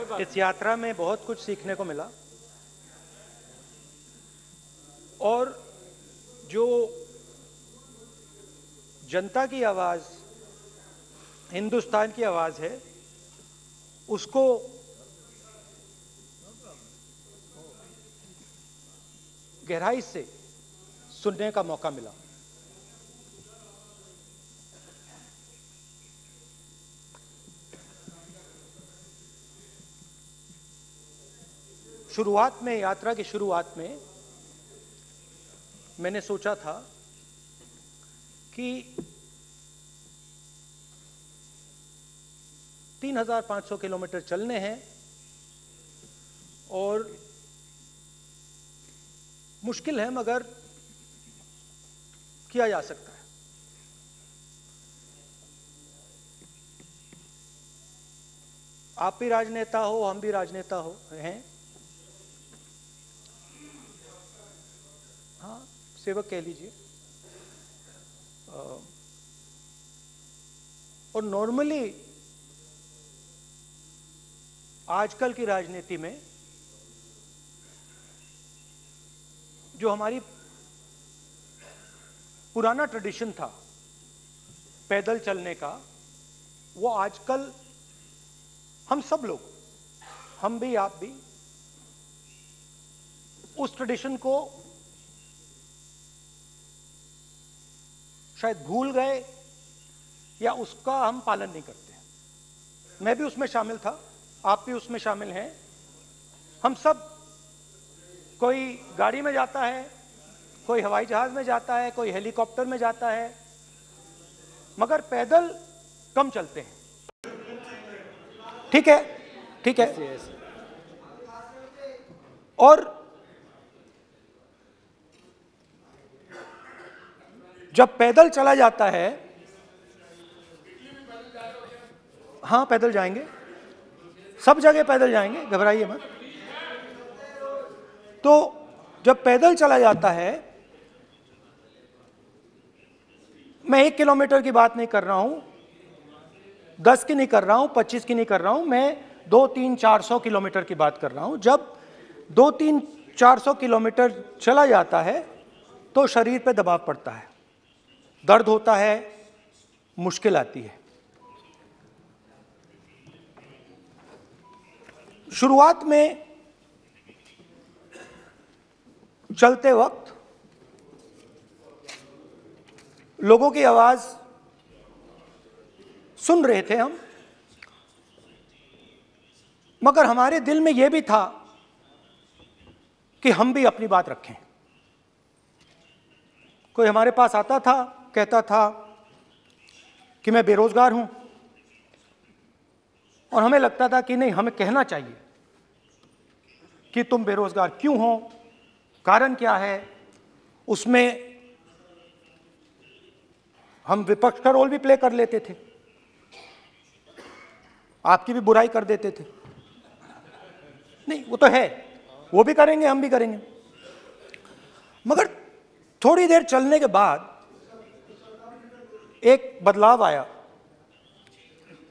इस यात्रा में बहुत कुछ सीखने को मिला और जो जनता की आवाज, हिंदुस्तान की आवाज है, उसको गहराई से सुनने का मौका मिला। शुरुआत में, यात्रा की शुरुआत में मैंने सोचा था कि 3,500 किलोमीटर चलने हैं और मुश्किल है मगर किया जा सकता है। आप भी राजनेता हो, हम भी राजनेता हो हैं, हाँ सेवक कह लीजिए। और नॉर्मली आजकल की राजनीति में जो हमारी पुराना ट्रेडिशन था पैदल चलने का, वो आजकल हम सब लोग, हम भी आप भी, उस ट्रेडिशन को शायद भूल गए या उसका हम पालन नहीं करते। मैं भी उसमें शामिल था, आप भी उसमें शामिल हैं। हम सब, कोई गाड़ी में जाता है, कोई हवाई जहाज में जाता है, कोई हेलीकॉप्टर में जाता है, मगर पैदल कम चलते हैं। ठीक है, ठीक है। और जब पैदल चला जाता है, हाँ पैदल जाएंगे, सब जगह पैदल जाएंगे, घबराइए मत। तो जब पैदल चला जाता है, मैं 1 किलोमीटर की बात नहीं कर रहा हूं, 10 की नहीं कर रहा हूं, 25 की नहीं कर रहा हूं, मैं 200-300-400 किलोमीटर की बात कर रहा हूं। जब 200-300-400 किलोमीटर चला जाता है तो शरीर पे दबाव पड़ता है, दर्द होता है, मुश्किल आती है। शुरुआत में चलते वक्त लोगों की आवाज सुन रहे थे हम, मगर हमारे दिल में यह भी था कि हम भी अपनी बात रखें। कोई हमारे पास आता था, कहता था कि मैं बेरोजगार हूं, और हमें लगता था कि नहीं, हमें कहना चाहिए कि तुम बेरोजगार क्यों हो, कारण क्या है। उसमें हम विपक्ष का रोल भी प्ले कर लेते थे, आपकी भी बुराई कर देते थे। नहीं, वो तो है, वो भी करेंगे, हम भी करेंगे। मगर थोड़ी देर चलने के बाद एक बदलाव आया,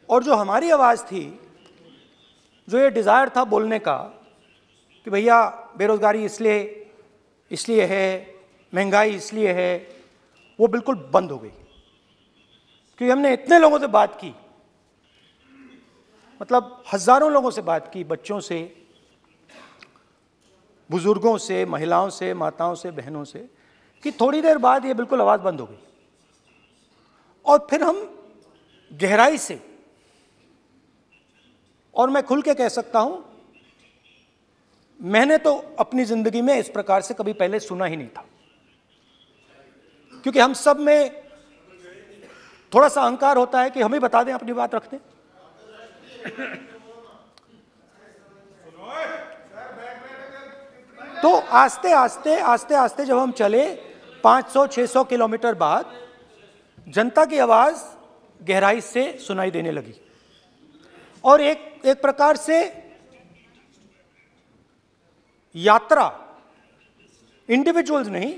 और जो हमारी आवाज थी, जो ये डिजायर था बोलने का कि भैया बेरोजगारी इसलिए है, महंगाई इसलिए है, वो बिल्कुल बंद हो गई। क्योंकि हमने इतने लोगों से बात की, मतलब हजारों लोगों से बात की, बच्चों से, बुजुर्गों से, महिलाओं से, माताओं से, बहनों से, कि थोड़ी देर बाद ये बिल्कुल आवाज बंद हो गई। और फिर हम गहराई से, और मैं खुल के कह सकता हूं, मैंने तो अपनी जिंदगी में इस प्रकार से कभी पहले सुना ही नहीं था। क्योंकि हम सब में थोड़ा सा अहंकार होता है कि हम ही बता दें, अपनी बात रख दें। तो आस्ते आस्ते जब हम चले 500-600 किलोमीटर बाद, जनता की आवाज गहराई से सुनाई देने लगी, और एक प्रकार से यात्रा, इंडिविजुअल्स नहीं,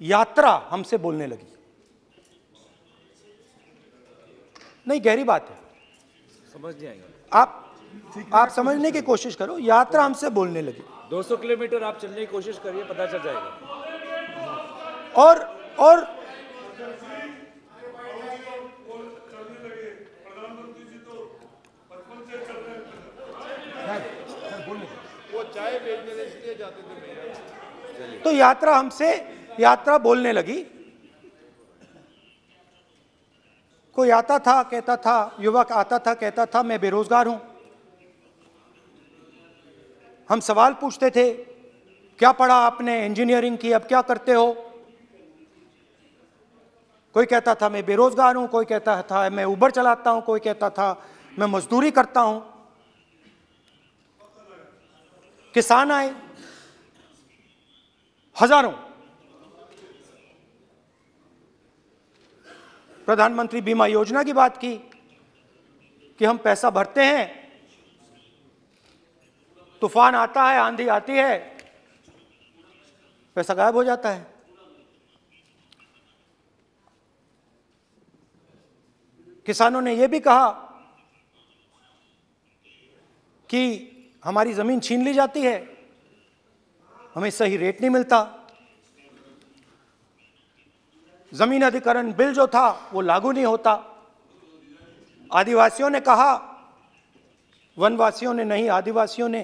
यात्रा हमसे बोलने लगी। नहीं, गहरी बात है, समझ जाएगा आप। आप समझने की कोशिश करो, यात्रा हमसे बोलने लगी। 200 किलोमीटर आप चलने की कोशिश करिए, पता चल जाएगा। और वो चाय बेचने इसलिए जाते थे। तो यात्रा बोलने लगी। कोई आता था, कहता था, युवक आता था, कहता था मैं बेरोजगार हूं। हम सवाल पूछते थे, क्या पढ़ा आपने? इंजीनियरिंग की, अब क्या करते हो? कोई कहता था मैं बेरोजगार हूं, कोई कहता था मैं उबर चलाता हूं, कोई कहता था मैं मजदूरी करता हूं। किसान आए हजारों। प्रधानमंत्री बीमा योजना की बात की कि हम पैसा भरते हैं, तूफान आता है, आंधी आती है, पैसा गायब हो जाता है। किसानों ने यह भी कहा कि हमारी जमीन छीन ली जाती है, हमें सही रेट नहीं मिलता। जमीन अधिग्रहण बिल जो था वो लागू नहीं होता। आदिवासियों ने कहा, वनवासियों ने नहीं, आदिवासियों ने,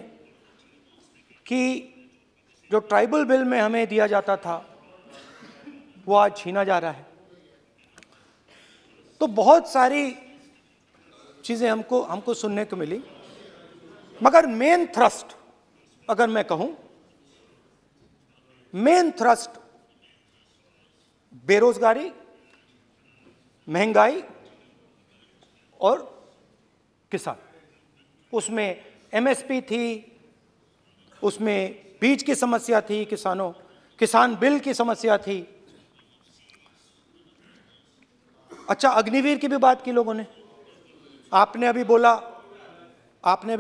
कि जो ट्राइबल बिल में हमें दिया जाता था वो आज छीना जा रहा है। तो बहुत सारी चीजें हमको सुनने को मिली, मगर मेन थ्रस्ट अगर मैं कहूं, मेन थ्रस्ट बेरोजगारी, महंगाई और किसान। उसमें एमएसपी थी, उसमें बीज की समस्या थी, किसान बिल की समस्या थी। अच्छा, अग्निवीर की भी बात की लोगों ने। आपने अभी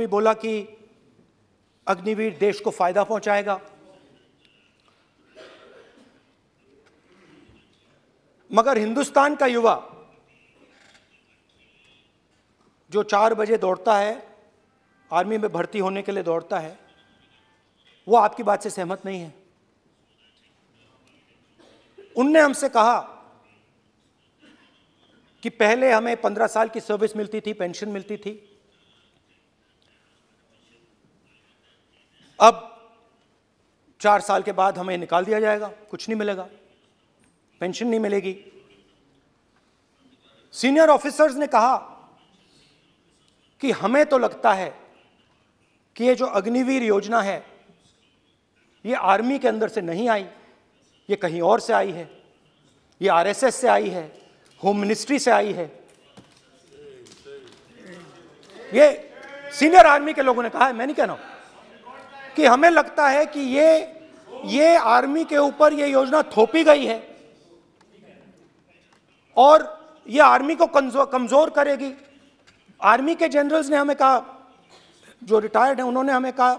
बोला कि अग्निवीर देश को फायदा पहुंचाएगा। मगर हिंदुस्तान का युवा जो 4 बजे दौड़ता है, आर्मी में भर्ती होने के लिए दौड़ता है, वो आपकी बात से सहमत नहीं है। उनने हमसे कहा कि पहले हमें 15 साल की सर्विस मिलती थी, पेंशन मिलती थी, अब 4 साल के बाद हमें निकाल दिया जाएगा, कुछ नहीं मिलेगा, पेंशन नहीं मिलेगी। सीनियर ऑफिसर्स ने कहा कि हमें तो लगता है कि ये जो अग्निवीर योजना है ये आर्मी के अंदर से नहीं आई, ये कहीं और से आई है, ये आरएसएस से आई है, होम मिनिस्ट्री से आई है। ये सीनियर आर्मी के लोगों ने कहा है, मैं नहीं कह रहा हूं, कि हमें लगता है कि ये आर्मी के ऊपर ये योजना थोपी गई है और ये आर्मी को कमजोर करेगी। आर्मी के जनरल्स ने हमें कहा, जो रिटायर्ड हैं, उन्होंने हमें कहा,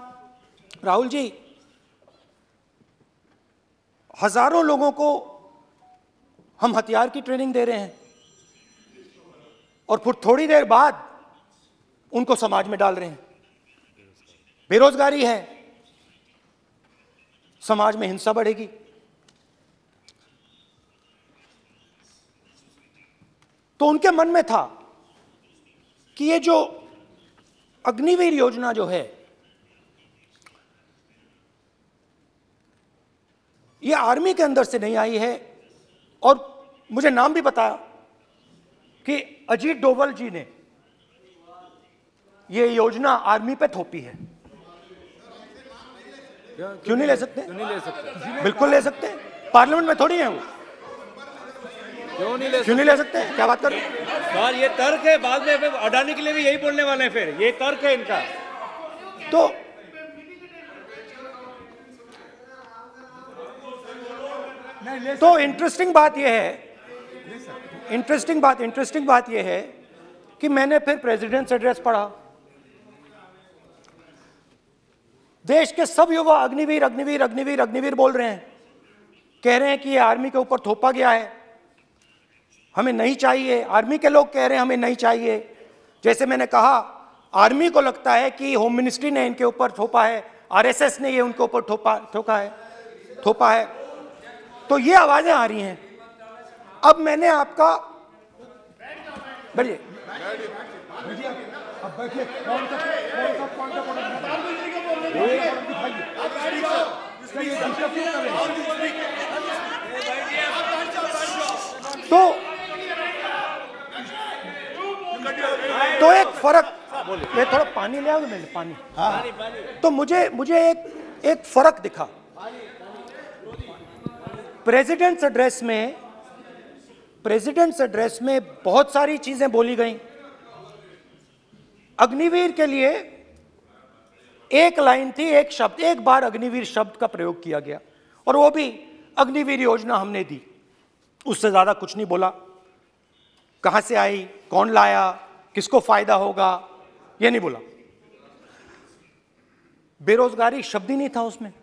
राहुल जी, हजारों लोगों को हम हथियार की ट्रेनिंग दे रहे हैं और फिर थोड़ी देर बाद उनको समाज में डाल रहे हैं। बेरोजगारी है, समाज में हिंसा बढ़ेगी। तो उनके मन में था कि ये जो अग्निवीर योजना जो है, ये आर्मी के अंदर से नहीं आई है। और मुझे नाम भी बताया कि अजीत डोभाल जी ने ये योजना आर्मी पे थोपी है। क्यों नहीं ले सकते? क्यों नहीं ले सकते? बिल्कुल ले सकते हैं, पार्लियामेंट में थोड़ी है वो। क्यों नहीं ले सकते? क्या बात कर रहे हैं सर? ये तर्क है, बाद में अडानी के लिए भी यही बोलने वाले हैं, फिर ये तर्क है इनका। तो इंटरेस्टिंग बात यह है कि मैंने फिर प्रेसिडेंट्स एड्रेस पढ़ा। देश के सब युवा अग्निवीर अग्निवीर अग्निवीर अग्निवीर बोल रहे हैं, कह रहे हैं कि ये आर्मी के ऊपर थोपा गया है, हमें नहीं चाहिए। आर्मी के लोग कह रहे हैं हमें नहीं चाहिए। जैसे मैंने कहा, आर्मी को लगता है कि होम मिनिस्ट्री ने इनके ऊपर थोपा है, आरएसएस ने ये उनके ऊपर थोपा है। तो ये आवाजें आ रही हैं। अब मैंने आपका बैठिए, अब बैठिए, कौन सा तो एक फर्क, ये थोड़ा पानी ले आओगे मैंने पानी, हाँ। तो मुझे एक फर्क दिखा प्रेसिडेंट्स एड्रेस में बहुत सारी चीजें बोली गई। अग्निवीर के लिए एक लाइन थी, एक शब्द, एक बार अग्निवीर शब्द का प्रयोग किया गया और वो भी अग्निवीर योजना हमने दी, उससे ज्यादा कुछ नहीं बोला। कहां से आई, कौन लाया, किसको फायदा होगा, ये नहीं बोला। बेरोजगारी शब्द ही नहीं था उसमें,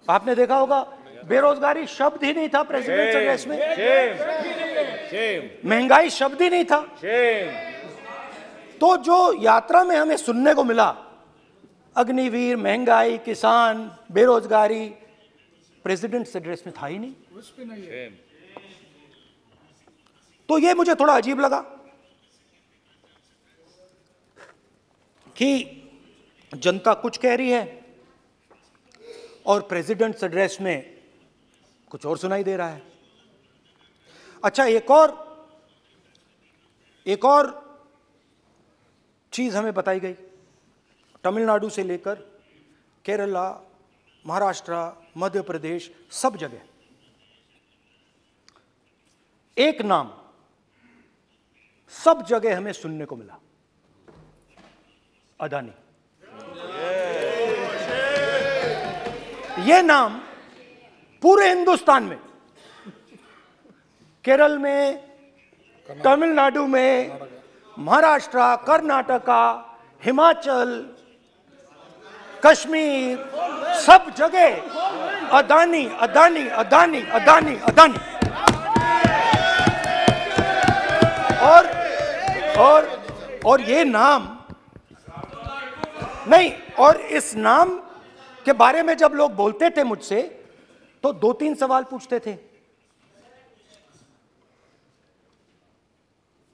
आपने देखा होगा बेरोजगारी शब्द ही नहीं था प्रेसिडेंट एड्रेस में। महंगाई शब्द ही नहीं था। तो जो यात्रा में हमें सुनने को मिला, अग्निवीर, महंगाई, किसान, बेरोजगारी, प्रेसिडेंट एड्रेस में था ही नहीं। तो ये मुझे थोड़ा अजीब लगा कि जनता कुछ कह रही है और प्रेसिडेंट एड्रेस में कुछ और सुनाई दे रहा है। अच्छा, एक और चीज हमें बताई गई, तमिलनाडु से लेकर केरला, महाराष्ट्र, मध्य प्रदेश, सब जगह एक नाम सब जगह हमें सुनने को मिला, अदानी। यह नाम पूरे हिंदुस्तान में, केरल में, तमिलनाडु में, महाराष्ट्र, कर्नाटका, हिमाचल, कश्मीर, सब जगह अदानी अदानी अदानी अदानी अदानी। और ये नाम नहीं, और इस नाम के बारे में जब लोग बोलते थे मुझसे तो 2-3 सवाल पूछते थे।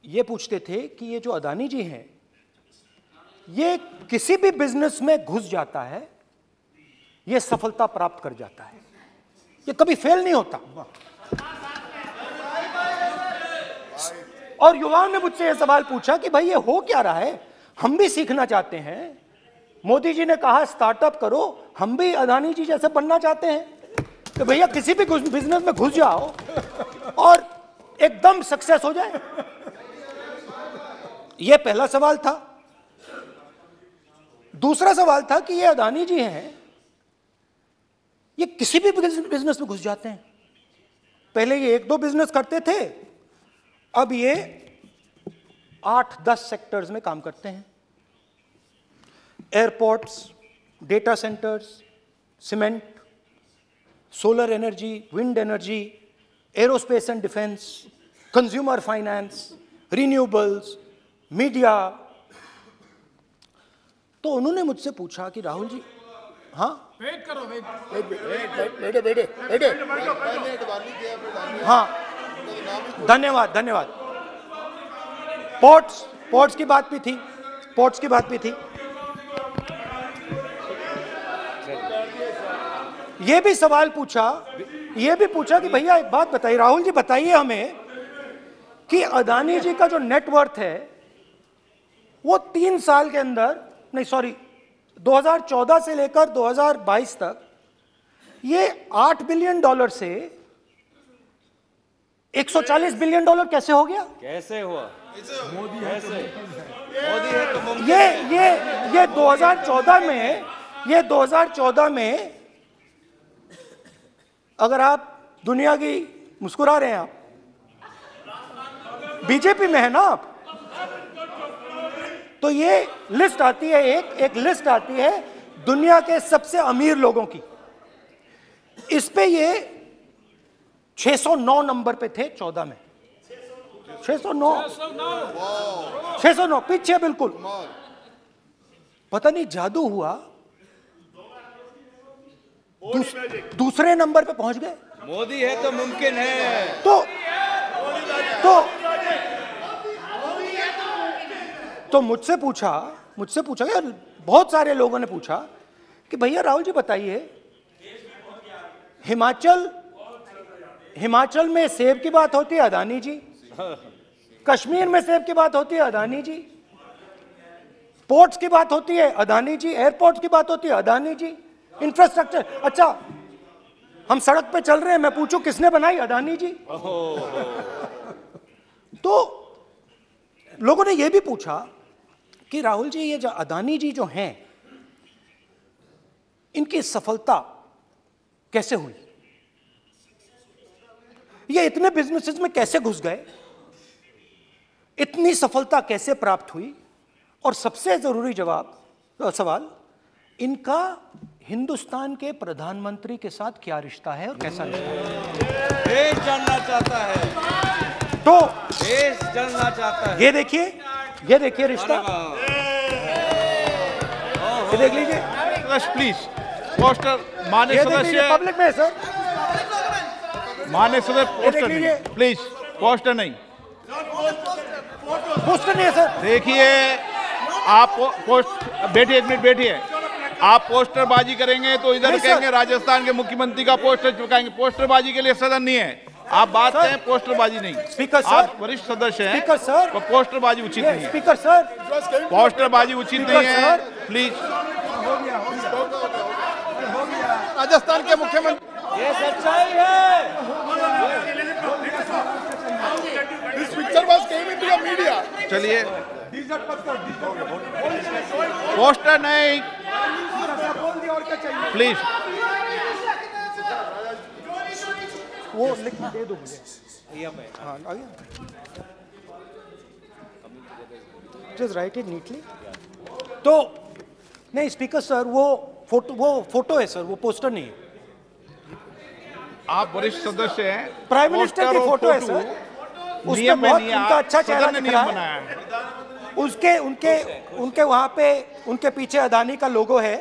ये पूछते थे कि ये जो अदानी जी हैं, ये किसी भी बिजनेस में घुस जाता है, ये सफलता प्राप्त कर जाता है, ये कभी फेल नहीं होता। और युवाओं ने मुझसे यह सवाल पूछा कि भाई ये हो क्या रहा है, हम भी सीखना चाहते हैं। मोदी जी ने कहा स्टार्टअप करो, हम भी अदानी जी जैसे बनना चाहते हैं कि भैया किसी भी बिजनेस में घुस जाओ और एकदम सक्सेस हो जाए। यह पहला सवाल था। दूसरा सवाल था कि ये अदानी जी हैं, ये किसी भी बिजनेस में घुस जाते हैं। पहले ये 1-2 बिजनेस करते थे, अब ये 8-10 सेक्टर्स में काम करते हैं। Airports, data centres, cement, solar energy, wind energy, aerospace and defence, consumer finance, renewables, media. तो उन्होंने मुझसे पूछा कि राहुल जी, हाँ वेट करो, बेटे हाँ, धन्यवाद। पोर्ट्स की बात भी थी। ये भी सवाल पूछा कि भैया एक बात बताइए, राहुल जी बताइए हमें कि अदानी जी का जो नेटवर्थ है वो 3 साल के अंदर, नहीं सॉरी 2014 से लेकर 2022 तक ये $8 बिलियन से $140 बिलियन कैसे हो गया? कैसे हुआ? मोदी है तो ये 2014 में अगर आप दुनिया की, मुस्कुरा रहे हैं आप, बीजेपी में है ना आप, तो ये लिस्ट आती है, एक लिस्ट आती है दुनिया के सबसे अमीर लोगों की। इस पे ये 609 नंबर पे थे 14 में, 609 609 पीछे बिल्कुल। पता नहीं जादू हुआ, दूसरे नंबर पे पहुंच गए। मोदी है तो मुमकिन है। तो मुझसे पूछा यार, बहुत सारे लोगों ने पूछा कि भैया राहुल जी बताइए, हिमाचल में सेब की बात होती है अदानी जी, कश्मीर में सेब की बात होती है अदानी जी, पोर्ट्स की बात होती है अदानी जी, एयरपोर्ट की बात होती है अदानी जी, इंफ्रास्ट्रक्चर, अच्छा हम सड़क पे चल रहे हैं, मैं पूछूं किसने बनाई? अदानी जी। तो लोगों ने यह भी पूछा कि राहुल जी ये जो अदानी जी जो हैं, इनकी सफलता कैसे हुई, ये इतने बिजनेसेस में कैसे घुस गए, इतनी सफलता कैसे प्राप्त हुई, और सबसे जरूरी सवाल, इनका हिंदुस्तान के प्रधानमंत्री के साथ क्या रिश्ता है और कैसा रिश्ता है? देश जानना चाहता है, तो देश जानना चाहता है। ये देखिए रिश्ता, ये देख लीजिए प्लीज। पोस्टर माननीय सदस्य, पब्लिक में सर, माननीय सदस्य पोस्टर लीजिए। नहीं, प्लीज पोस्टर नहीं, पोस्टर नहीं है सर। देखिए आप बैठिए, एक मिनट बैठिए। आप पोस्टरबाजी करेंगे तो इधर नहीं, कहेंगे राजस्थान के मुख्यमंत्री का पोस्टर चिपकाएंगे। पोस्टरबाजी के लिए सदन नहीं है, आप बात करें, पोस्टरबाजी नहीं। स्पीकर सर, आप वरिष्ठ सदस्य हैं, स्पीकर सर, तो पोस्टरबाजी उचित नहीं है। स्पीकर सर, पोस्टरबाजी उचित नहीं है, प्लीज। राजस्थान के मुख्यमंत्री, ये सच्चाई है। This picture was came into the media. चलिए, पोस्टर नहीं, प्लीज। वो लिख दे दो मुझे। हाँ आ गया, जस्ट राइट इट नीटली। तो नहीं स्पीकर सर, वो फोटो है सर, वो पोस्टर नहीं है। आप वरिष्ठ सदस्य हैं, प्राइम मिनिस्टर की फोटो है सर, उसमें नियम में बहुत नहीं है, उनका अच्छा चेहरा सदन ने दिख रहा नियम है। बनाया है। उनके वहां पे उनके पीछे अदानी का लोगो है,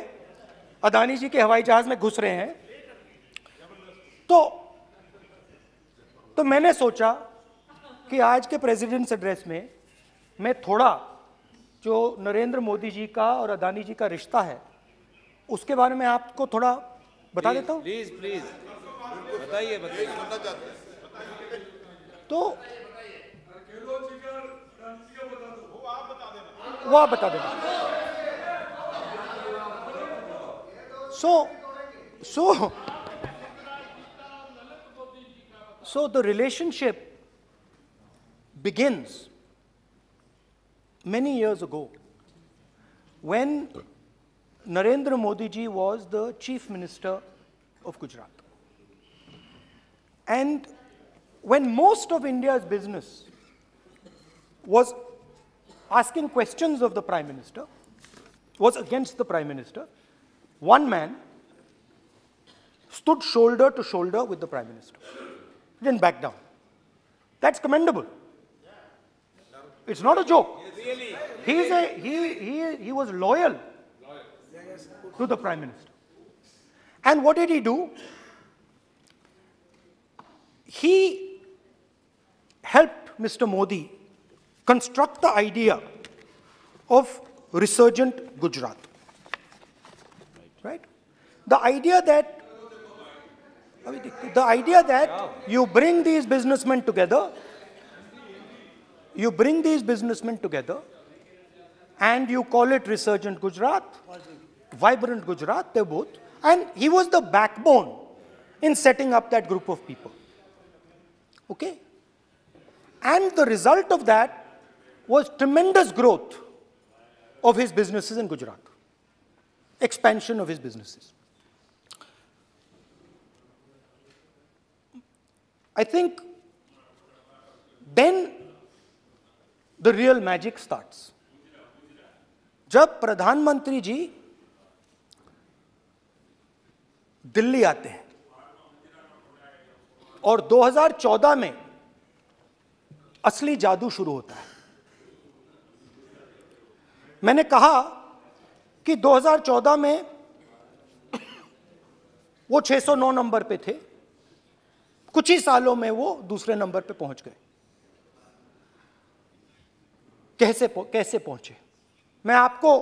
अदानी जी के हवाई जहाज में घुस रहे हैं। तो मैंने सोचा कि आज के प्रेसिडेंट्स एड्रेस में मैं थोड़ा जो नरेंद्र मोदी जी का और अदानी जी का रिश्ता है उसके बारे में आपको थोड़ा बता देता हूं। प्लीज प्लीज बताइए। तो वो आप बता देना। So the relationship begins many years ago when Narendra Modi ji was the Chief Minister of Gujarat. And when most of India's business was asking questions of the Prime Minister, was against the Prime Minister, one man stood shoulder to shoulder with the Prime Minister. He didn't back down. That's commendable. It's not a joke. He was loyal to the Prime Minister. And what did he do? He helped Mr. Modi construct the idea of resurgent Gujarat. Right? The idea that you bring these businessmen together, and you call it resurgent Gujarat, vibrant Gujarat, they're both. And he was the backbone in setting up that group of people. Okay? And the result of that was tremendous growth of his businesses in Gujarat. Expansion of his businesses. I think then the real magic starts. जब प्रधानमंत्री जी दिल्ली आते हैं और 2014 में असली जादू शुरू होता है। मैंने कहा कि 2014 में वो 609 नंबर पे थे, कुछ ही सालों में वो दूसरे नंबर पे पहुंच गए। कैसे पहुंचे? मैं आपको,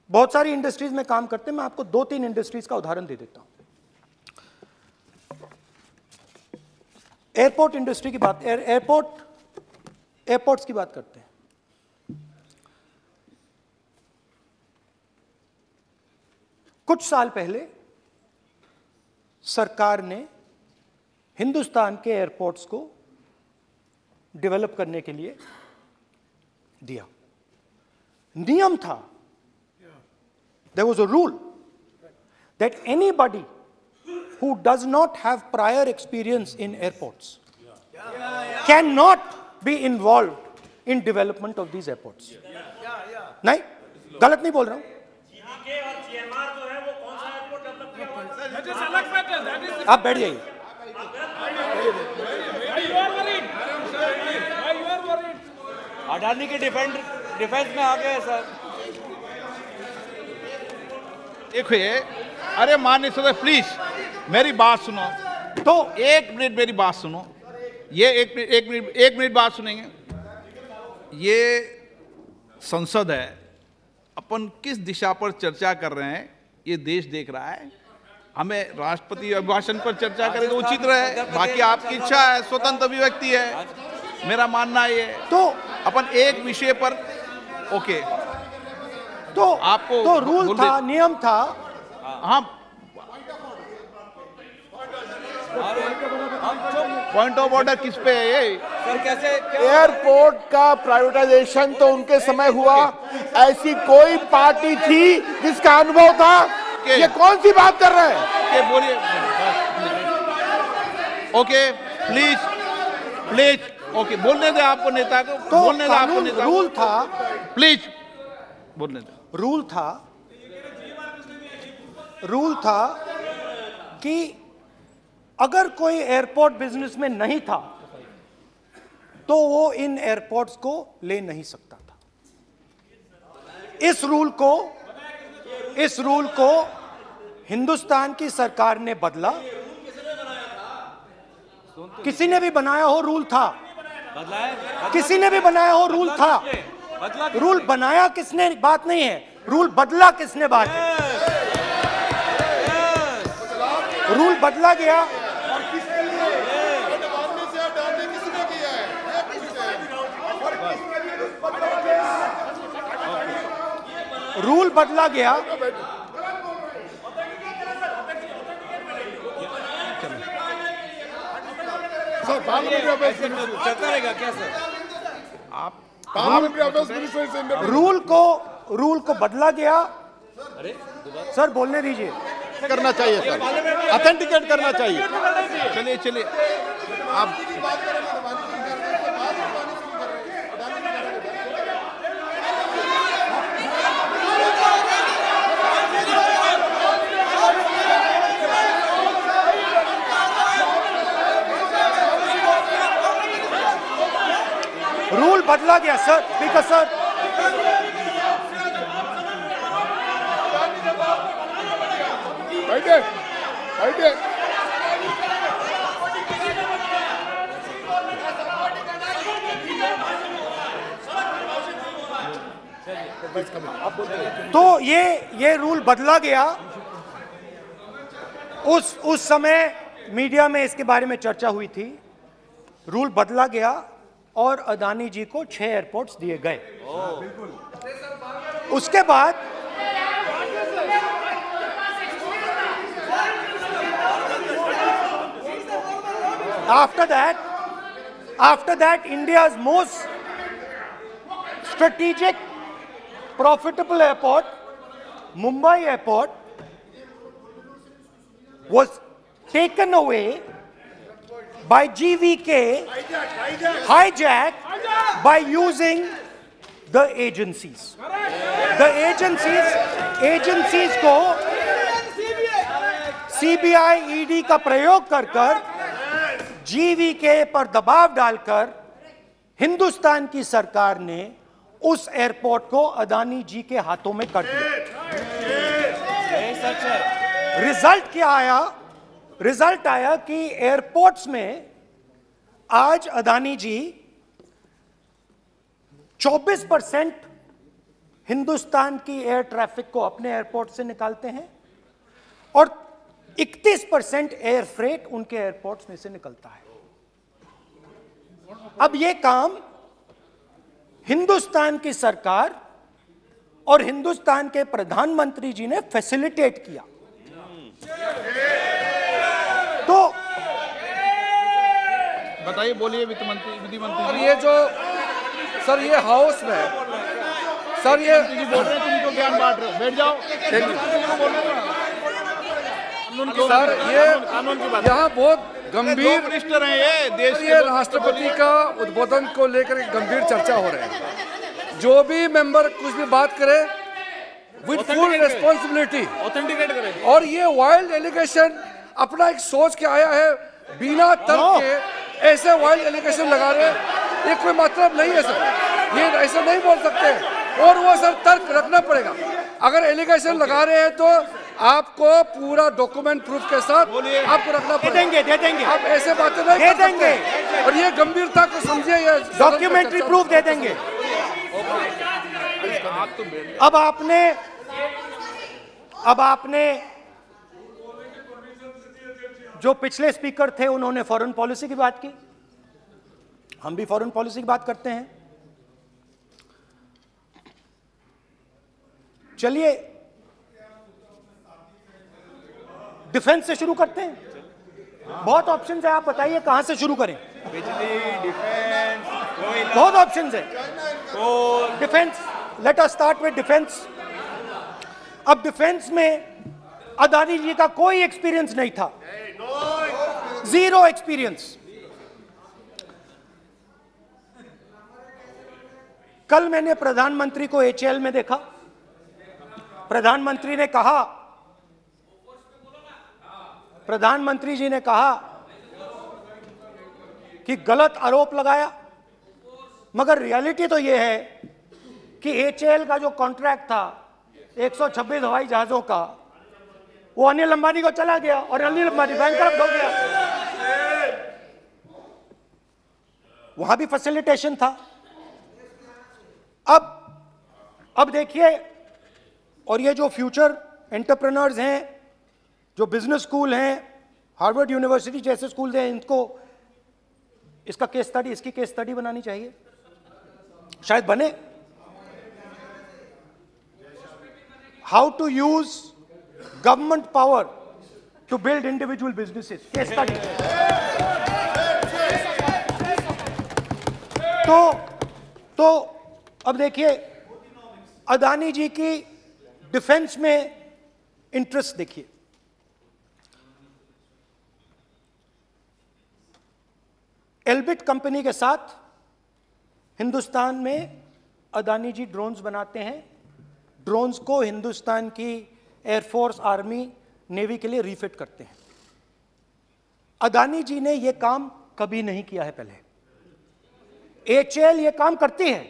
बहुत सारी इंडस्ट्रीज में काम करते हैं, मैं आपको 2-3 इंडस्ट्रीज का उदाहरण दे देता हूं। एयरपोर्ट इंडस्ट्री की बात, एयरपोर्ट्स की बात करते हैं। कुछ साल पहले सरकार ने हिंदुस्तान के एयरपोर्ट्स को डेवलप करने के लिए दिया। नियम था, there was a rule that anybody who does not have prior experience in airports cannot be involved in development of these airports. नहीं, गलत नहीं बोल रहा हूं। आप बैठ जाइए। अडानी के डिफेंस में आ गए सर। देखिए, अरे माननीय सदस्य प्लीज मेरी बात सुनो। तो 1 मिनट मेरी बात सुनो। ये एक मिनट बात सुनेंगे। ये संसद है, अपन किस दिशा पर चर्चा कर रहे हैं ये देश देख रहा है। हमें राष्ट्रपति अभिभाषण पर चर्चा करें तो उचित रहे, बाकी आपकी इच्छा है, स्वतंत्र अभिव्यक्ति है। मेरा मानना ये तो अपन एक विषय पर ओके, तो आपको तो रूल था, नियम था। हाँ, पॉइंट ऑफ ऑर्डर किस पे है ये? सर कैसे एयरपोर्ट का प्राइवेटाइजेशन तो उनके समय हुआ, ऐसी कोई पार्टी थी जिसका अनुभव था? ये कौन सी बात कर रहे हैं? बोलिए। ओके प्लीज ओके, बोलने दे आपको नेता को, तो बोलने दे आपको नेता को। रूल था, प्लीज बोलने दे। रूल था कि अगर कोई एयरपोर्ट बिजनेस में नहीं था तो वो इन एयरपोर्ट्स को ले नहीं सकता था। इस रूल को हिंदुस्तान की सरकार ने बदला। किसी ने भी बनाया हो, रूल था। किसी ने भी बनाया हो, रूल था। रूल बनाया किसने बात नहीं है, रूल बदला किसने बात है। रूल बदला गया, रूल बदला गया। सर पार्लियामेंट्री अफेयर्स चलता रहेगा क्या सर? पार्लियामेंट्री अफेयर्स मिनिस्टर से रूल को बदला गया। सर बोलने दीजिए। करना चाहिए सर, ऑथेंटिकेट करना चाहिए। चलिए आप रूल बदला गया सर, स्पीकर सर। बैठे तो ये रूल बदला गया। उस समय मीडिया में इसके बारे में चर्चा हुई थी। रूल बदला गया और अदानी जी को 6 एयरपोर्ट्स दिए गए। उसके बाद after that India's most strategic profitable airport, Mumbai Airport, was taken away by GVK, hijacked by using the agencies. The agencies को CBI, ED का प्रयोग कर GVK पर दबाव डालकर हिंदुस्तान की सरकार ने उस एयरपोर्ट को अदानी जी के हाथों में कर दिया। सच है। रिजल्ट क्या आया? रिजल्ट आया कि एयरपोर्ट्स में आज अदानी जी 24% हिंदुस्तान की एयर ट्रैफिक को अपने एयरपोर्ट से निकालते हैं और 31% एयर फ्रेट उनके एयरपोर्ट्स में से निकलता है। अब यह काम हिंदुस्तान की सरकार और हिंदुस्तान के प्रधानमंत्री जी ने फैसिलिटेट किया। तो बताइए, बोलिए वित्त मंत्री, विधि मंत्री। और ये जो सर ये हाउस में सर ये बोल रहे हैं, तुम तो ज्ञान बांट रहे हो, बैठ जाओ। सर ये यहाँ बहुत गंभीर मिनिस्टर हैं ये देश के। ये राष्ट्रपति का उद्बोधन को लेकर एक गंभीर चर्चा हो रही है। जो भी मेंबर कुछ भी बात करे विद फुल रिस्पॉन्सिबिलिटी ऑथेंटिकेट करें। और ये वाइल्ड एलिगेशन अपना एक सोच के आया है, बिना तर्क के ऐसे वाइल्ड एलिगेशन लगा रहे, ये कोई मतलब नहीं है सर, ये ऐसा नहीं बोल सकते। और वो सर तर्क रखना पड़ेगा। अगर एलिगेशन लगा रहे हैं तो आपको पूरा डॉक्यूमेंट प्रूफ के साथ आपको रखना पड़ेगा। दे देंगे आप ऐसे बातें नहीं दे कर सकते। देंगे। और ये गंभीरता को समझिए, ये डॉक्यूमेंट्री प्रूफ दे देंगे। अब आपने जो पिछले स्पीकर थे उन्होंने फॉरेन पॉलिसी की बात की, हम भी फॉरेन पॉलिसी की बात करते हैं। चलिए डिफेंस से शुरू करते हैं। बहुत ऑप्शंस है, आप बताइए कहां से शुरू करें। बिजली, डिफेंस, बहुत ऑप्शंस है। Defence, let us start with defence. अब डिफेंस में अदानी जी का कोई एक्सपीरियंस नहीं था, जीरो एक्सपीरियंस। कल मैंने प्रधानमंत्री को एचएएल में देखा। प्रधानमंत्री जी ने कहा कि गलत आरोप लगाया, मगर रियलिटी तो यह है कि एचएएल का जो कॉन्ट्रैक्ट था 126 हवाई जहाजों का, वो अनिल अंबानी को चला गया और अनिल अंबानी बैंकरप्ट हो गया। वहां भी फैसिलिटेशन था। अब देखिए, और ये जो फ्यूचर एंटरप्रेन्योर्स हैं, जो बिजनेस स्कूल हैं, हार्वर्ड यूनिवर्सिटी जैसे स्कूल हैं, इनको इसका केस स्टडी, इसकी केस स्टडी बनानी चाहिए, शायद बने। How to use government power to build individual businesses, case study. तो अब देखिए, अदानी जी की डिफेंस में इंटरेस्ट देखिए। एल्बिट कंपनी के साथ हिंदुस्तान में अदानी जी ड्रोन्स बनाते हैं। ड्रोन्स को हिंदुस्तान की एयरफोर्स, आर्मी, नेवी के लिए रीफिट करते हैं। अदानी जी ने यह काम कभी नहीं किया है पहले। एचएएल यह काम करती है।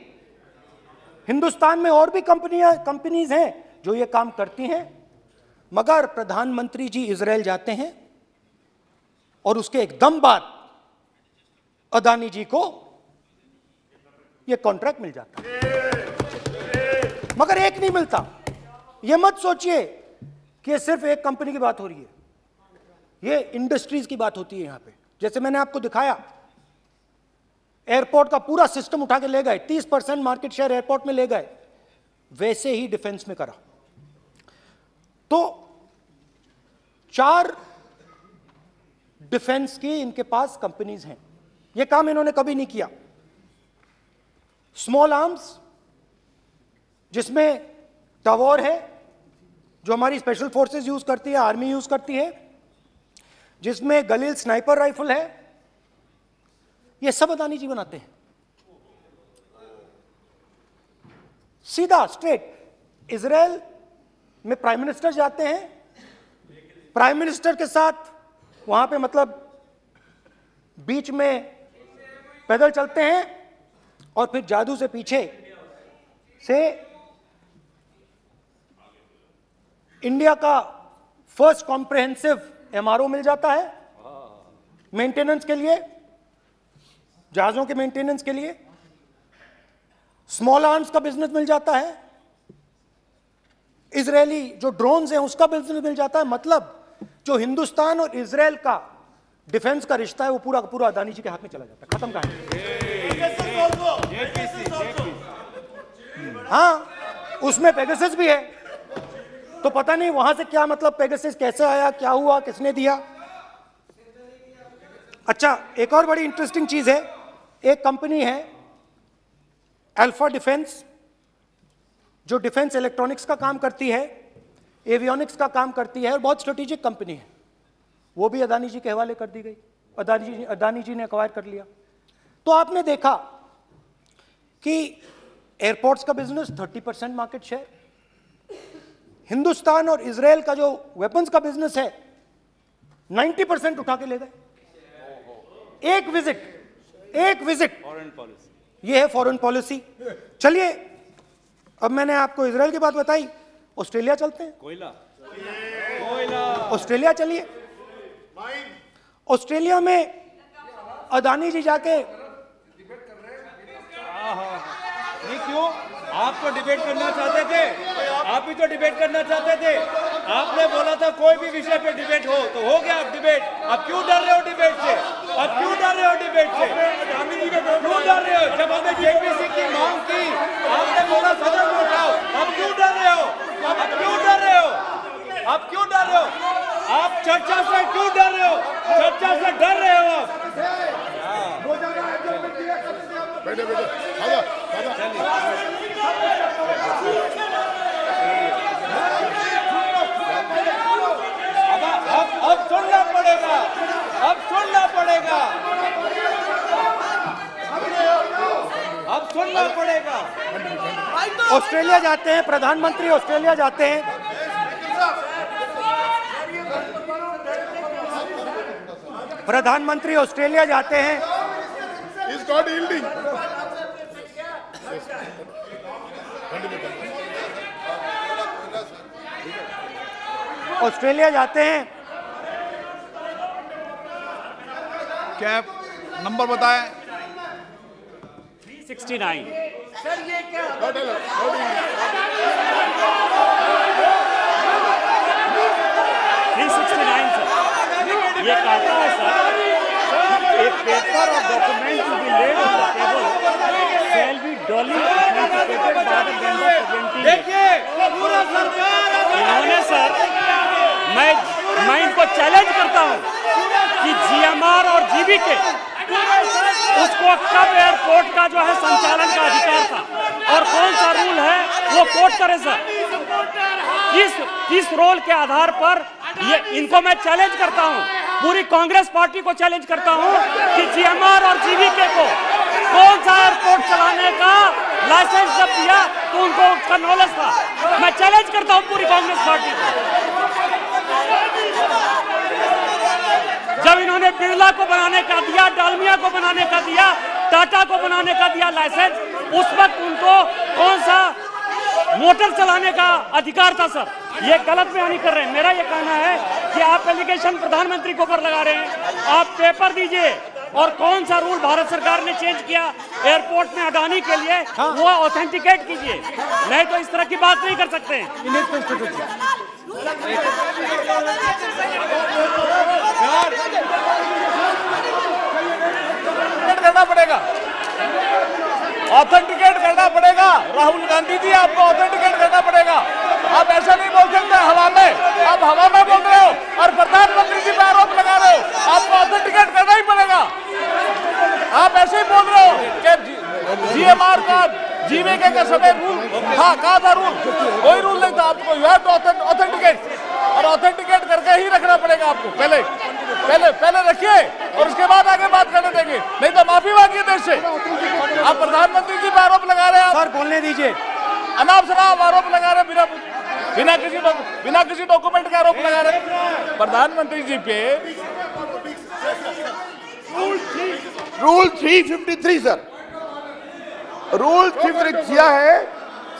हिंदुस्तान में और भी कंपनीज हैं जो ये काम करती हैं, मगर प्रधानमंत्री जी इजराइल जाते हैं और उसके एकदम बाद अदानी जी को ये कॉन्ट्रैक्ट मिल जाता है। मगर एक नहीं मिलता। ये मत सोचिए कि सिर्फ एक कंपनी की बात हो रही है, ये इंडस्ट्रीज की बात होती है यहां पे। जैसे मैंने आपको दिखाया, एयरपोर्ट का पूरा सिस्टम उठा के ले गए, 30% मार्केट शेयर एयरपोर्ट में ले गए, वैसे ही डिफेंस में करा। तो 4 डिफेंस की इनके पास कंपनीज हैं। यह काम इन्होंने कभी नहीं किया। स्मॉल आर्म्स, जिसमें टवॉर है जो हमारी स्पेशल फोर्सेस यूज करती है, आर्मी यूज करती है, जिसमें गलील स्नाइपर राइफल है, ये सब अदानी जी बनाते हैं। सीधा स्ट्रेट इजराइल में प्राइम मिनिस्टर जाते हैं, प्राइम मिनिस्टर के साथ वहां पे मतलब बीच में पैदल चलते हैं और फिर जादू से पीछे से इंडिया का फर्स्ट कॉम्प्रिहेंसिव एमआरओ मिल जाता है मेंटेनेंस के लिए, जहाजों के मेंटेनेंस के लिए। स्मॉल आर्म्स का बिजनेस मिल जाता है, इजरायली जो ड्रोन्स हैं उसका बिजनेस मिल जाता है। मतलब जो हिंदुस्तान और इजरायल का डिफेंस का रिश्ता है वो पूरा का पूरा अदानी जी के हाथ में चला जाता है, खत्म कहानी। हाँ, उसमें पेगासस भी है, तो पता नहीं वहां से क्या मतलब, पेगासस कैसे आया, क्या हुआ, किसने दिया। अच्छा, एक और बड़ी इंटरेस्टिंग चीज है, एक कंपनी है अल्फा डिफेंस, जो डिफेंस इलेक्ट्रॉनिक्स का काम करती है, एवियोनिक्स का काम करती है, और बहुत स्ट्रेटेजिक कंपनी है। वो भी अदानी जी के हवाले कर दी गई, अदानी जी ने एक्वायर कर लिया। तो आपने देखा कि एयरपोर्ट्स का बिजनेस 30% मार्केट शेयर, हिंदुस्तान और इजरायल का जो वेपन्स का बिजनेस है 90% उठा के ले गए। एक विजिट, फॉरेन पॉलिसी, ये है फॉरेन पॉलिसी। चलिए, अब मैंने आपको इजरायल की बात बताई, ऑस्ट्रेलिया चलते हैं। कोयला, ऑस्ट्रेलिया चलिए। ऑस्ट्रेलिया में अदानी जी जाके, नहीं क्यों? आप तो डिबेट करना चाहते थे, आप भी तो डिबेट करना चाहते थे। आपने बोला था कोई भी विषय पे डिबेट हो, तो हो गया अब डिबेट। अब क्यों डर रहे हो डिबेट से? अब क्यों डर रहे हो डिबेट से? क्यों डर रहे हो? जब हमने जेपीसी की मांग की, आपने बोला सदन में उठाओ। अब क्यों डर रहे हो? अब क्यों डर रहे हो? अब क्यों डर रहे हो? आप चर्चा से क्यों डर रहे हो? चर्चा से डर रहे हो आप? बैठे बैठे, अब सुनना पड़ेगा, अब सुनना पड़ेगा, अब सुनना पड़ेगा। ऑस्ट्रेलिया जाते हैं, प्रधानमंत्री ऑस्ट्रेलिया जाते हैं। प्रधानमंत्री ऑस्ट्रेलिया जाते हैं। He's not yielding. ऑस्ट्रेलिया जाते हैं। क्या नंबर बताएं? 369। Not allowed. Not yielding. 369 sir, ये कहता है सर, एक पेपर और document to be laid on the table shall be duly authenticated by the member presenting. देखिए, पूरा सरकार इन्होंने सर, मैं इनको चैलेंज करता हूं कि जीएमआर और जीवीके उसको कब एयरपोर्ट का जो है संचालन का अधिकार था और कौन सा रूल है वो कोट करे सर। किस रोल के आधार पर ये, इनको मैं चैलेंज करता हूं, पूरी कांग्रेस पार्टी को चैलेंज करता हूं कि जीएमआर और जीवीके को कौन सा एयरपोर्ट चलाने का लाइसेंस जब दिया तो उनको उसका नॉलेज था। मैं चैलेंज करता हूं पूरी कांग्रेस पार्टी को। जब इन्होंने बिरला को बनाने का दिया, डालमिया को बनाने का दिया, टाटा को बनाने का दिया लाइसेंस, उस वक्त उनको कौन सा मोटर चलाने का अधिकार था सर? ये गलत बयानी कर रहे हैं। मेरा ये कहना है कि आप एलिगेशन प्रधानमंत्री के ऊपर लगा रहे हैं, आप पेपर दीजिए और कौन सा रूल भारत सरकार ने चेंज किया एयरपोर्ट में अडानी के लिए, वो ऑथेंटिकेट कीजिए, नहीं तो इस तरह की बात नहीं कर सकते हैं। करना पड़ेगा, ऑथेंटिकेट करना पड़ेगा। राहुल गांधी जी, आपको ऑथेंटिकेट करना पड़ेगा। आप ऐसा नहीं बोल सकते हवा में, आप हवा में बोल रहे हो और प्रधानमंत्री जी पे आरोप लगा रहे हो। आपको ऑथेंटिकेट करना ही पड़ेगा। आप ऐसे ही बोल रहे हो कि जीएमआर का, जीवीके का समय रूल था, कहा था रूल? कोई रूल नहीं था। आपको यू हैव टू ऑथेंटिकेट, और ऑथेंटिकेट करके ही रखना पड़ेगा आपको। पहले रखिए और उसके बाद आगे बात करने देंगे, नहीं तो माफी मांगिए देश से। आप प्रधानमंत्री जी पे आरोप लगा रहे हैं, सर बोलने दीजिए। अनाप शनाप आरोप लगा रहे, बिना किसी डॉक्यूमेंट के आरोप लगा रहे प्रधानमंत्री जी पे। रूल 353 सर, रूल किया है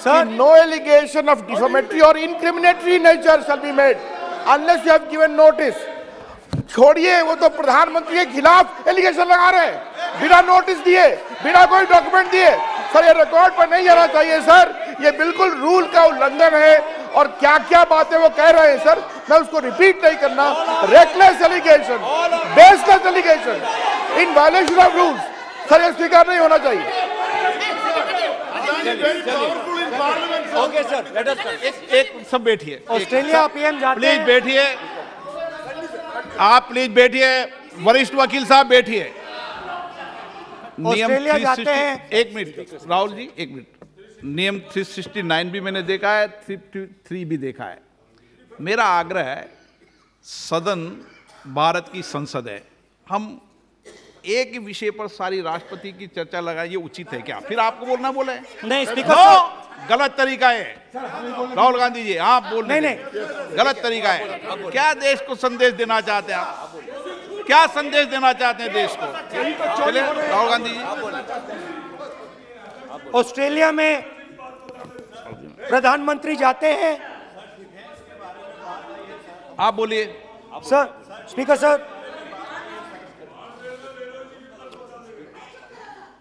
sir, no allegation of defamatory और incriminatory nature shall be made unless you have given notice. छोड़िए, वो तो प्रधानमंत्री के खिलाफ एलिगेशन लगा रहे हैं बिना नोटिस दिए, बिना कोई डॉक्यूमेंट दिए। सर ये रिकॉर्ड पर नहीं जाना चाहिए सर, ये बिल्कुल रूल का उल्लंघन है। और क्या क्या बातें वो कह रहे हैं सर, मैं उसको रिपीट नहीं करना। Reckless allegation, baseless allegation, in violation of rules, sir ये स्वीकार नहीं होना चाहिए। ओके सर, लेट अस एक सब बैठिए, ऑस्ट्रेलिया पीएम जाते प्लीज हैं। बैठिए, आप प्लीज बैठिए, वरिष्ठ वकील साहब बैठिए। ऑस्ट्रेलिया जाते हैं। एक मिनट राहुल जी, एक मिनट। नियम 369 भी मैंने देखा है, 3 भी देखा है। मेरा आग्रह है, सदन भारत की संसद है, हम एक ही विषय पर सारी राष्ट्रपति की चर्चा लगाए, ये उचित है क्या? फिर आपको बोलना बोले नहीं स्पीकर, गलत तरीका है। राहुल गांधी जी आप बोल रहे नहीं, गलत तरीका है। क्या देश को संदेश देना चाहते हैं आप? क्या संदेश देना चाहते हैं देश को? चलिए राहुल गांधी जी। ऑस्ट्रेलिया में प्रधानमंत्री जाते हैं। आप बोलिए सर, स्पीकर सर,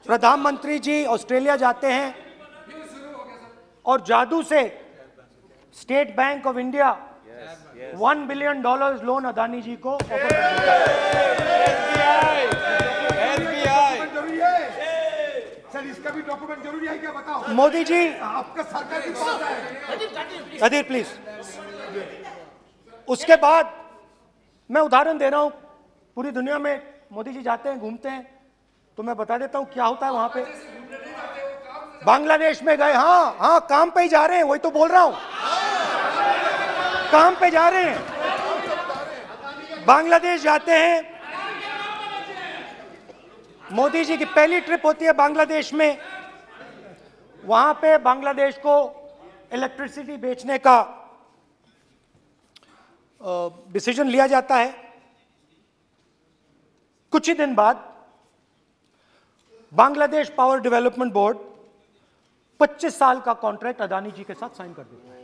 प्रधानमंत्री जी ऑस्ट्रेलिया जाते हैं और जादू से State Bank of India $1 billion loan Adani ji को ऑफर कर देता है। सर इसका भी डॉक्यूमेंट जरूरी है क्या, बताओ? मोदी जी, आपका सरकार की पास है। अधीर प्लीज। उसके बाद मैं उदाहरण दे रहा हूं, पूरी दुनिया में मोदी जी जाते हैं, घूमते हैं, तो मैं बता देता हूं क्या होता है वहां पे। बांग्लादेश में गए, हाँ काम पे ही जा रहे हैं, वही तो बोल रहा हूं, काम पे जा रहे हैं। बांग्लादेश जाते हैं, मोदी जी की पहली ट्रिप होती है बांग्लादेश में। वहां पे बांग्लादेश को इलेक्ट्रिसिटी बेचने का डिसीजन लिया जाता है। कुछ ही दिन बाद बांग्लादेश पावर डेवलपमेंट बोर्ड 25 साल का कॉन्ट्रैक्ट अदानी जी के साथ साइन कर देता है।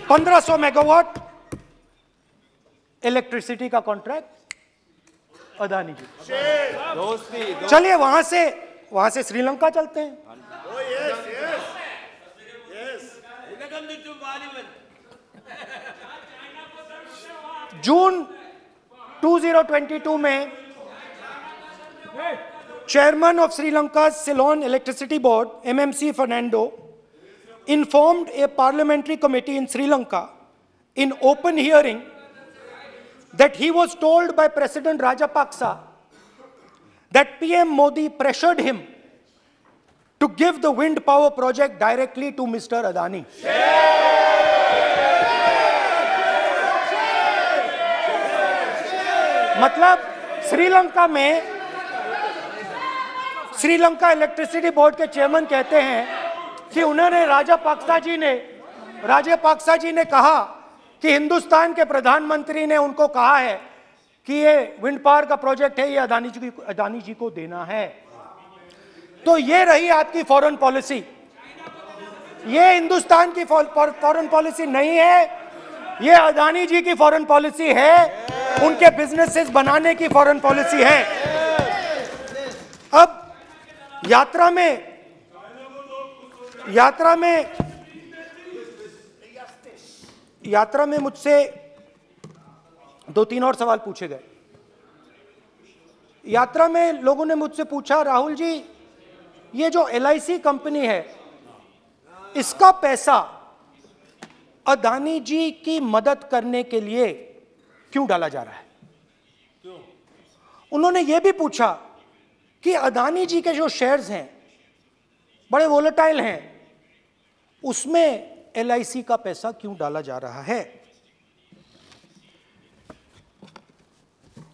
1500 मेगावाट इलेक्ट्रिसिटी का कॉन्ट्रैक्ट अदानी जी। चलिए वहां से श्रीलंका चलते हैं। जून 2022 में chairman of Sri Lanka Ceylon electricity board MMC Fernando informed a parliamentary committee in Sri Lanka in open hearing that he was told by President Rajapaksa that PM Modi pressured him to give the wind power project directly to Mr. Adani. मतलब Sri Lanka electricity board के chairman कहते हैं कि उन्होंने राजापाक्सा जी ने कहा कि हिंदुस्तान के प्रधानमंत्री ने उनको कहा है कि ये विंड पावर का प्रोजेक्ट है, ये अदानी जी को देना है। तो ये रही आपकी फॉरेन पॉलिसी। ये हिंदुस्तान की फॉरेन पॉलिसी नहीं है, ये अदानी जी की फॉरेन पॉलिसी है, उनके बिजनेसेस बनाने की फॉरेन पॉलिसी है। अब यात्रा में मुझसे 2-3 और सवाल पूछे गए। यात्रा में लोगों ने मुझसे पूछा, राहुल जी ये जो LIC कंपनी है, इसका पैसा अदानी जी की मदद करने के लिए क्यों डाला जा रहा है? उन्होंने यह भी पूछा कि अदानी जी के जो शेयर्स हैं बड़े वोलेटाइल हैं, उसमें LIC का पैसा क्यों डाला जा रहा है?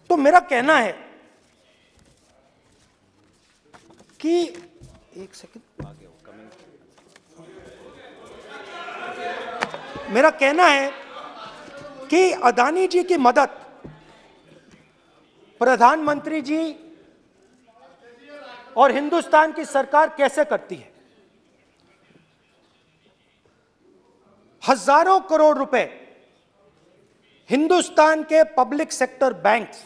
तो मेरा कहना है कि एक सेकंड, मेरा कहना है कि अदानी जी की मदद प्रधानमंत्री जी और हिंदुस्तान की सरकार कैसे करती है। हजारों करोड़ रुपए हिंदुस्तान के public sector banks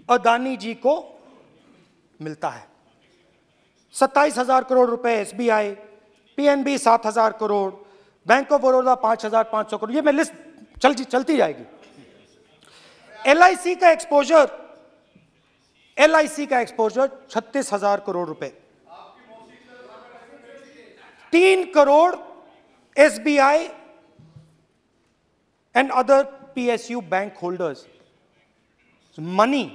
Adani ji को मिलता है। 27,000 करोड़ रुपए SBI, PNB 7,000 crore, bank of Baroda 5,500 crore, ये मैं लिस्ट चलती जाएगी। एलआईसी का एक्सपोजर 36,000 करोड़ रुपए, 3 crore SBI and other PSU bank holders. Money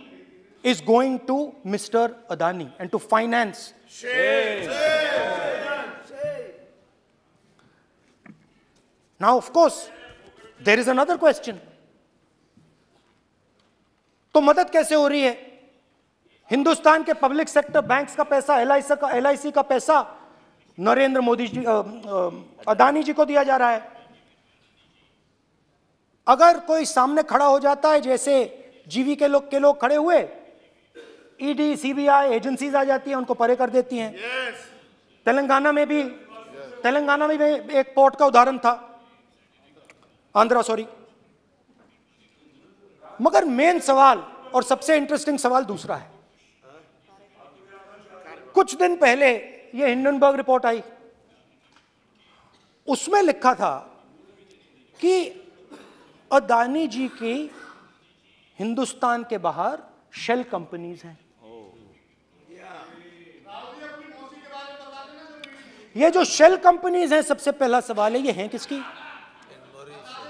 is going to Mr. Adani and to finance. Now, of course, there is another question. तो मदद कैसे हो रही है? हिंदुस्तान के पब्लिक सेक्टर बैंक्स का पैसा, एलआईसी का पैसा नरेंद्र मोदी जी, अदानी जी को दिया जा रहा है। अगर कोई सामने खड़ा हो जाता है, जैसे जीवी के लोग खड़े हुए, ईडी, सीबीआई एजेंसीज आ जाती हैं, उनको परे कर देती हैं। तेलंगाना में भी एक पोर्ट का उदाहरण था, आंध्रा, सॉरी। मगर मेन सवाल और सबसे इंटरेस्टिंग सवाल दूसरा है। कुछ दिन पहले ये हिंडनबर्ग रिपोर्ट आई, उसमें लिखा था कि अदानी जी की हिंदुस्तान के बाहर शेल कंपनीज हैं। ये जो शेल कंपनीज हैं, सबसे पहला सवाल है, ये हैं किसकी?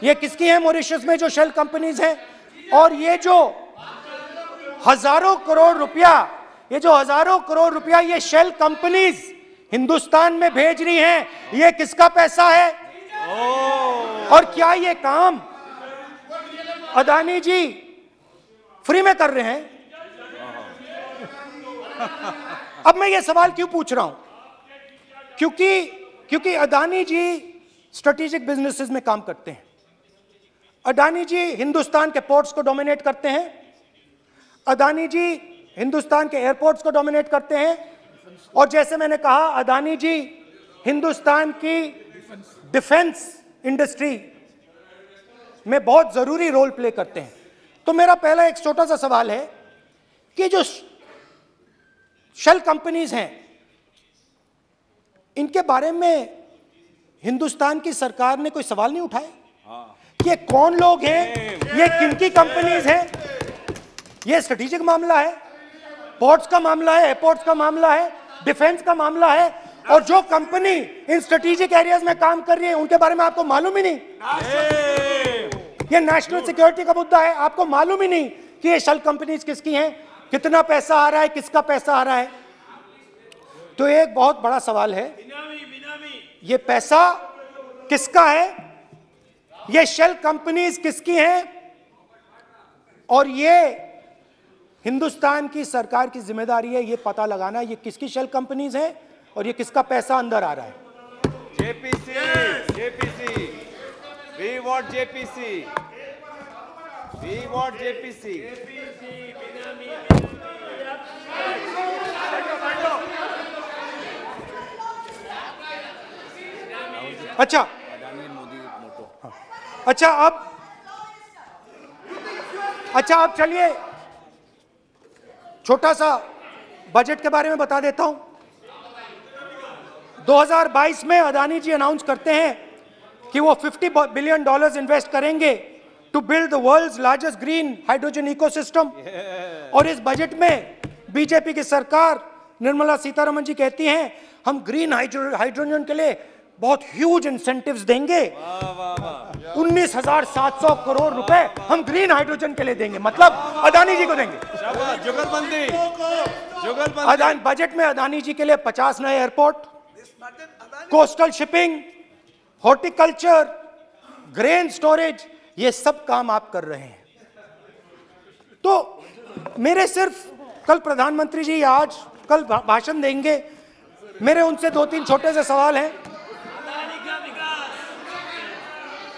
ये किसकी हैं मॉरिशस में जो शेल कंपनीज हैं? और ये जो हजारों करोड़ रुपया ये शेल कंपनीज हिंदुस्तान में भेज रही हैं, ये किसका पैसा है? और क्या ये काम अदानी जी फ्री में कर रहे हैं? अब मैं ये सवाल क्यों पूछ रहा हूं? क्योंकि अदानी जी स्ट्रेटेजिक बिजनेसेस में काम करते हैं। अदानी जी हिंदुस्तान के पोर्ट्स को डोमिनेट करते हैं। अदानी जी हिंदुस्तान के एयरपोर्ट्स को डोमिनेट करते हैं। और जैसे मैंने कहा, अदानी जी हिंदुस्तान की डिफेंस इंडस्ट्री में बहुत जरूरी रोल प्ले करते हैं। तो मेरा पहला एक छोटा सा सवाल है कि जो शेल कंपनीज हैं, इनके बारे में हिंदुस्तान की सरकार ने कोई सवाल नहीं उठाए? ये कौन लोग हैं, ये किनकी कंपनीज हैं? ये स्ट्रेटेजिक मामला है, पोर्ट्स का मामला है, एयरपोर्ट्स का मामला है, डिफेंस का मामला है। और जो कंपनी इन स्ट्रेटेजिक एरियाज में काम कर रही है, उनके बारे में आपको मालूम ही नहीं। ये नेशनल सिक्योरिटी का मुद्दा है, आपको मालूम ही नहीं कि ये शेल कंपनीज किसकी हैं, कितना पैसा आ रहा है, किसका पैसा आ रहा है। तो एक बहुत बड़ा सवाल है, ये पैसा किसका है, ये शेल कंपनीज किसकी हैं, और ये हिंदुस्तान की सरकार की जिम्मेदारी है ये पता लगाना ये किसकी शेल कंपनीज हैं और ये किसका पैसा अंदर आ रहा है। JPC, we want JPC, we want JPC. अच्छा अब चलिए छोटा सा बजट के बारे में बता देता हूं। 2022 में अदानी जी अनाउंस करते हैं कि वो $50 बिलियन इन्वेस्ट करेंगे to build the world's largest green hydrogen ecosystem. और इस बजट में बीजेपी की सरकार निर्मला सीतारमण जी कहती हैं हम ग्रीन हाइड्रोजन के लिए बहुत ह्यूज इंसेंटिव्स देंगे। 19,700 करोड़ रुपए हम ग्रीन हाइड्रोजन के लिए देंगे, मतलब अदानी जी को देंगे। जुगलबंदी। बजट में अदानी जी के लिए 50 नए airport, coastal shipping, horticulture, grain storage, ये सब काम आप कर रहे हैं। तो मेरे सिर्फ कल प्रधानमंत्री जी कल भाषण देंगे, मेरे उनसे 2-3 छोटे से सवाल हैं।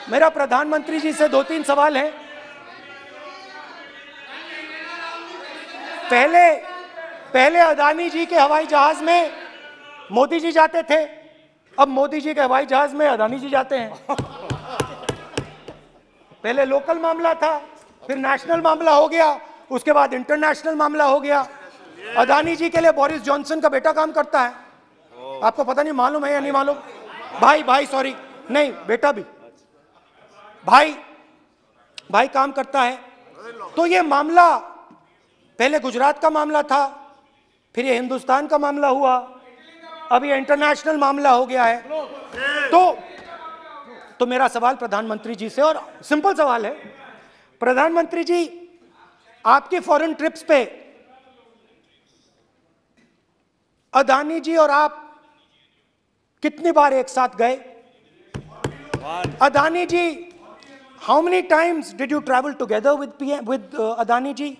मेरा प्रधानमंत्री जी से 2-3 सवाल हैं। पहले अदानी जी के हवाई जहाज में मोदी जी जाते थे, अब मोदी जी के हवाई जहाज में अदानी जी जाते हैं। पहले लोकल मामला था, फिर नेशनल मामला हो गया, उसके बाद इंटरनेशनल मामला हो गया। अदानी जी के लिए बोरिस जॉनसन का बेटा काम करता है, आपको पता नहीं मालूम है या नहीं मालूम? भाई सॉरी, नहीं बेटा भी, भाई काम करता है। तो ये मामला पहले गुजरात का मामला था, फिर ये हिंदुस्तान का मामला हुआ, अब ये इंटरनेशनल मामला हो गया है। तो मेरा सवाल प्रधानमंत्री जी से, और सिंपल सवाल है, प्रधानमंत्री जी आपकी फॉरेन ट्रिप्स पे अदानी जी और आप कितनी बार एक साथ गए? Adani ji, how many times did you travel together with Adani ji?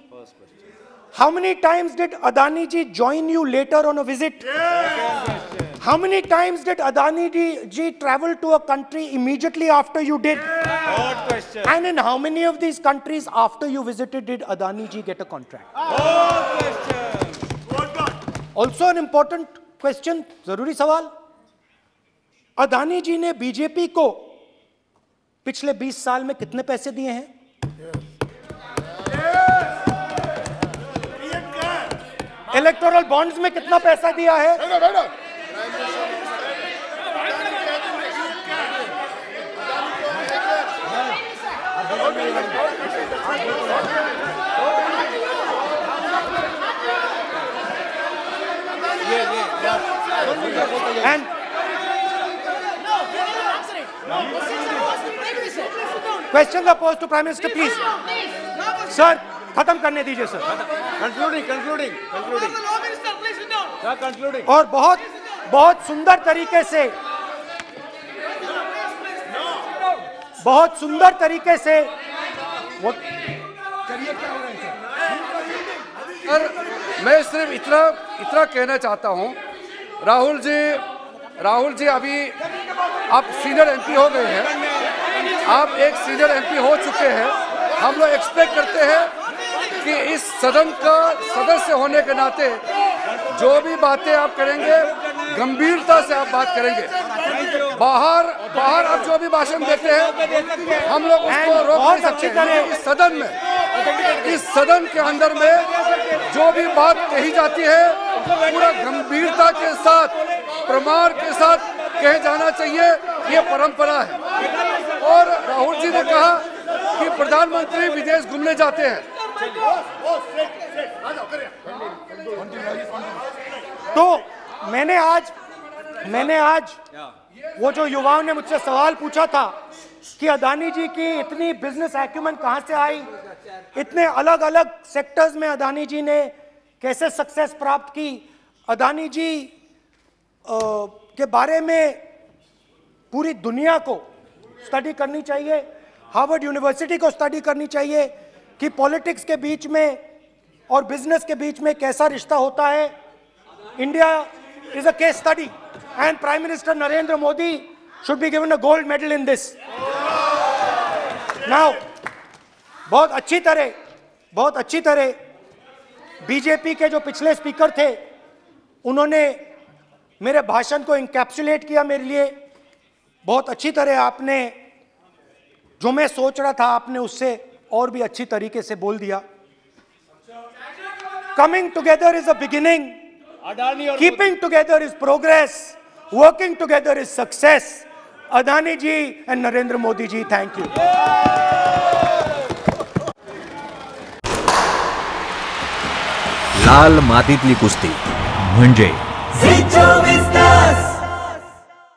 How many times did Adani ji join you later on a visit? How many times did Adani ji travel to a country immediately after you did? Good question. And in how many of these countries after you visited did Adani ji get a contract? Good question. Also an important question, जरूरी सवाल, अदानी जी ने BJP को पिछले 20 साल में कितने पैसे दिए हैं? इलेक्टोरल बॉन्ड्स में कितना पैसा दिया है? And questions are posed to Prime Minister, please. Sir, खत्म करने दीजिए सर। Concluding. Concluding. और बहुत सुंदर तरीके से, बहुत सुंदर तरीके से वो सर, मैं सिर्फ इतना कहना चाहता हूं, राहुल जी अभी आप सीनियर एमपी हो गए हैं, आप एक सीनियर एमपी हो चुके हैं। हम लोग एक्सपेक्ट करते हैं कि इस सदन का सदस्य होने के नाते जो भी बातें आप करेंगे गंभीरता से आप बात करेंगे। बाहर आप जो भी भाषण देते हैं हम लोग उसको रोक नहीं सकते हैं। इस सदन के अंदर में जो भी बात कही जाती है पूरा गंभीरता के साथ, प्रमाण के साथ कहे जाना चाहिए, ये परंपरा है। और राहुल जी ने कहा कि प्रधानमंत्री विदेश घूमने जाते हैं, तो मैंने आज वो जो युवाओं ने मुझसे सवाल पूछा था कि अदानी जी की इतनी बिजनेस एक्यूमेंट कहां से आई, इतने अलग अलग सेक्टर्स में अदानी जी ने कैसे सक्सेस प्राप्त की, अदानी जी के बारे में पूरी दुनिया को स्टडी करनी चाहिए, हार्वर्ड यूनिवर्सिटी को स्टडी करनी चाहिए कि पॉलिटिक्स के बीच में और बिजनेस के बीच में कैसा रिश्ता होता है। India is a case study and prime minister Narendra Modi should be given a gold medal in this. Now बहुत अच्छी तरह बीजेपी के जो पिछले स्पीकर थे उन्होंने मेरे भाषण को इंकैप्सुलेट किया मेरे लिए बहुत अच्छी तरह। आपने जो मैं सोच रहा था आपने उससे और भी अच्छी तरीके से बोल दिया। Coming together is a beginning, keeping together is progress, working together is success. Adani ji and Narendra Modi ji, thank you. लाल मातीतली कुस्ती म्हणजे